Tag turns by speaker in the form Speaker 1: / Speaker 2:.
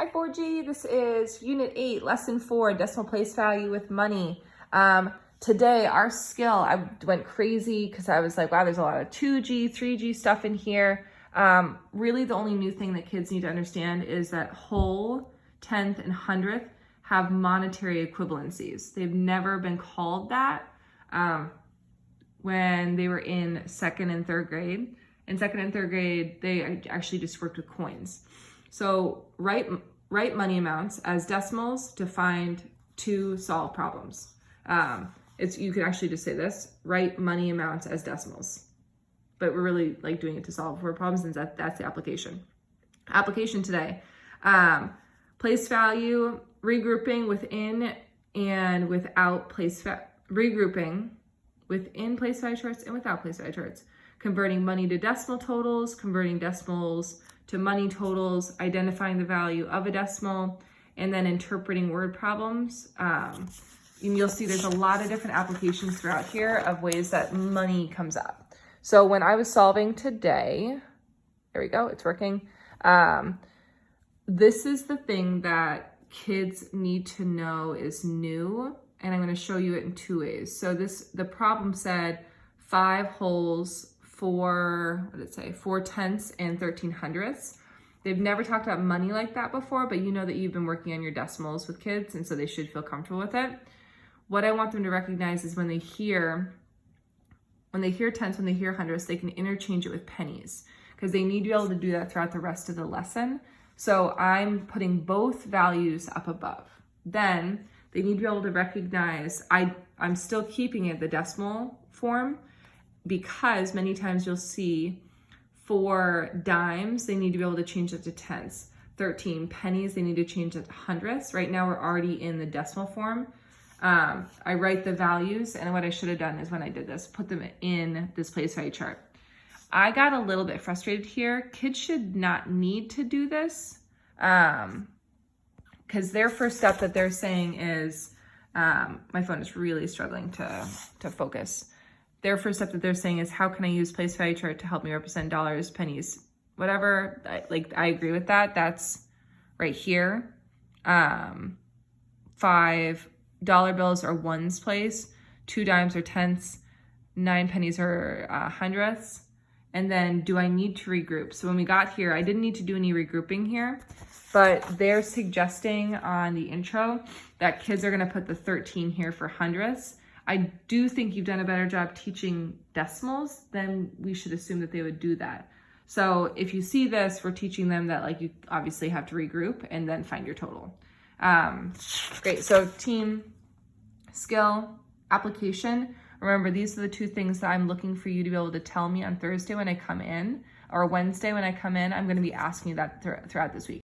Speaker 1: Hi 4G, this is Unit 8, Lesson 4, Decimal Place Value with Money. Today, our skill, I went crazy because I was like, wow, there's a lot of 2G, 3G stuff in here. Really, the only new thing that kids need to understand is that whole, tenth, and hundredth have monetary equivalencies. They've never been called that when they were in second and third grade. In second and third grade, they actually just worked with coins. So write money amounts as decimals to solve problems. You can actually just say this, write money amounts as decimals. But we're really like doing it to solve word problems, and that's the application. Application today, place value, regrouping within and without regrouping within place value charts and without place value charts, converting money to decimal totals, converting decimals to money totals, identifying the value of a decimal, and then interpreting word problems. And you'll see there's a lot of different applications throughout here of ways that money comes up. So when I was solving today, there we go, it's working. This is the thing that kids need to know is new, and I'm going to show you it in two ways. So the problem said 5 wholes, 4 tenths and 13 hundredths. They've never talked about money like that before, but you know that you've been working on your decimals with kids, and so they should feel comfortable with it. What I want them to recognize is when they hear tenths, when they hear hundredths, they can interchange it with pennies, because they need to be able to do that throughout the rest of the lesson. So I'm putting both values up above. Then they need to be able to recognize I'm still keeping it the decimal form, because many times you'll see for dimes, they need to be able to change it to tenths. 13 pennies, they need to change it to hundredths. Right now, we're already in the decimal form. I write the values, and what I should have done is when I did this, put them in this place value chart. I got a little bit frustrated here. Kids should not need to do this because their first step that they're saying is, my phone is really struggling to focus. Their first step that they're saying is, how can I use place value chart to help me represent dollars, pennies, whatever. I agree with that. That's right here. 5 dollar bills are ones place, 2 dimes are tenths, 9 pennies are hundredths. And then do I need to regroup? So when we got here, I didn't need to do any regrouping here, but they're suggesting on the intro that kids are gonna put the 13 here for hundredths. I do think you've done a better job teaching decimals, then we should assume that they would do that. So if you see this, we're teaching them that you obviously have to regroup and then find your total. Great, so team, skill, application. Remember, these are the 2 things that I'm looking for you to be able to tell me on Thursday when I come in, or Wednesday when I come in. I'm gonna be asking you that throughout this week.